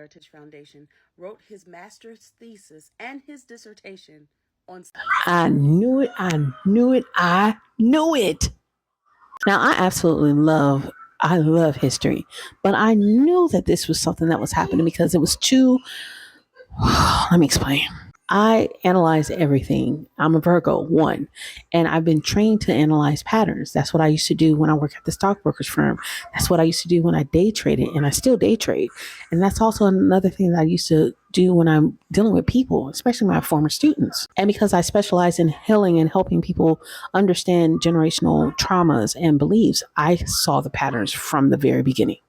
Heritage Foundation, wrote his master's thesis and his dissertation on. I knew it. I knew it. I knew it. Now, I love history, but I knew that this was something that was happening because it was too, let me explain. I analyze everything. I'm a Virgo, one, and I've been trained to analyze patterns. That's what I used to do when I worked at the stockbroker's firm. That's what I used to do when I day traded, and I still day trade. And that's also another thing that I used to do when I'm dealing with people, especially my former students. And because I specialize in healing and helping people understand generational traumas and beliefs, I saw the patterns from the very beginning.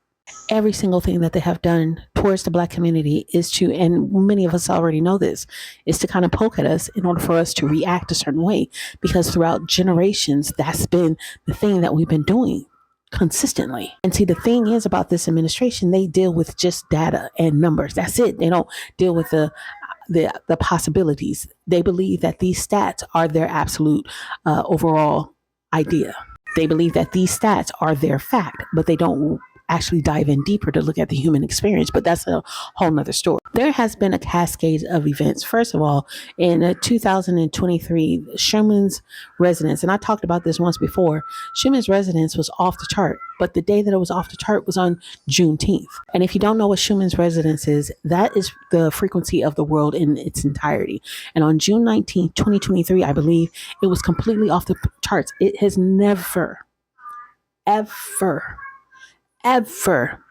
Every single thing that they have done towards the Black community is to, and many of us already know this, is to kind of poke at us in order for us to react a certain way. Because throughout generations, that's been the thing that we've been doing consistently. And see, the thing is about this administration, they deal with just data and numbers. That's it. They don't deal with the possibilities. They believe that these stats are their absolute overall idea. They believe that these stats are their fact, but they don't actually dive in deeper to look at the human experience. But that's a whole nother story. There has been a cascade of events. First of all, in 2023, Schuman's residence, and I talked about this once before, Schuman's residence was off the chart, but the day that it was off the chart was on Juneteenth. And if you don't know what Schuman's residence is, that is the frequency of the world in its entirety. And on June 19th, 2023, I believe it was completely off the charts. It has never, ever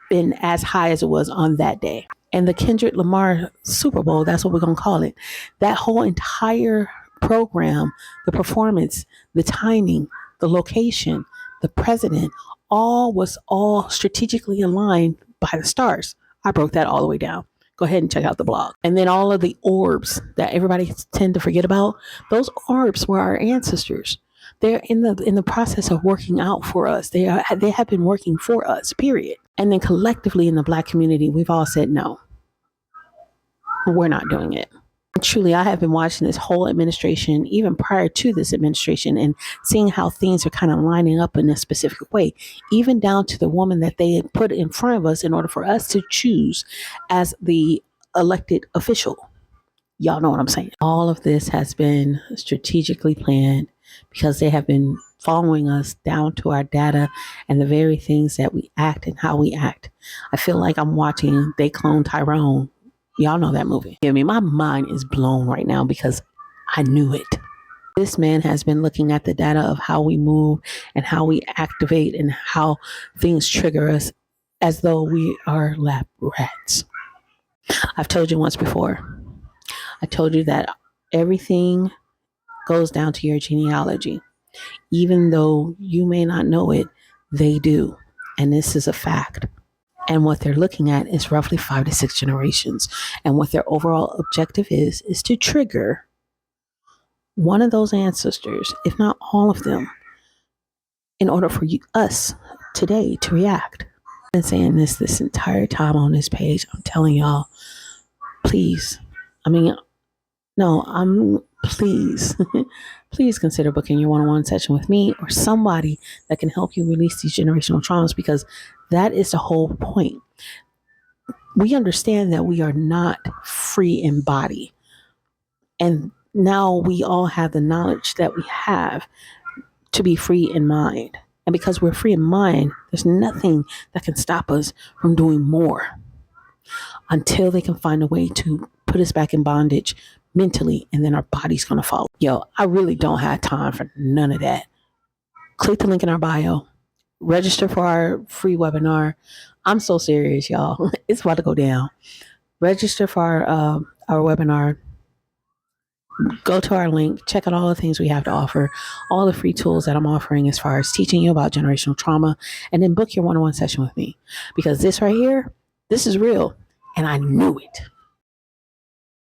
been as high as it was on that day. And the Kendrick Lamar Super Bowl, that's what we're going to call it. That whole entire program, the performance, the timing, the location, the president, was all strategically aligned by the stars. I broke that all the way down. Go ahead and check out the blog. And then all of the orbs that everybody tend to forget about, those orbs were our ancestors. They're in the process of working out for us. They have been working for us, period. And then collectively in the Black community, we've all said, no, we're not doing it. And truly, I have been watching this whole administration, even prior to this administration, and seeing how things are kind of lining up in a specific way, even down to the woman that they had put in front of us in order for us to choose as the elected official. Y'all know what I'm saying. All of this has been strategically planned, because they have been following us down to our data and the very things that we act and how we act. I feel like I'm watching They Clone Tyrone. Y'all know that movie. I mean, my mind is blown right now because I knew it. This man has been looking at the data of how we move and how we activate and how things trigger us as though we are lab rats. I've told you once before. I told you that everything goes down to your genealogy. Even though you may not know it, they do. And this is a fact. And what they're looking at is roughly 5 to 6 generations. And what their overall objective is to trigger one of those ancestors, if not all of them, in order for us today to react. I've been saying this entire time on this page. I'm telling y'all, please. Please consider booking your one-on-one session with me or somebody that can help you release these generational traumas, because that is the whole point. We understand that we are not free in body. And now we all have the knowledge that we have to be free in mind. And because we're free in mind, there's nothing that can stop us from doing more until they can find a way to put us back in bondage mentally, and then our body's gonna follow. Yo, I really don't have time for none of that. Click the link in our bio. Register for our free webinar. I'm so serious, y'all. It's about to go down. Register for our webinar. Go to our link. Check out all the things we have to offer. All the free tools that I'm offering as far as teaching you about generational trauma. And then book your one-on-one session with me. Because this right here, this is real. And I knew it.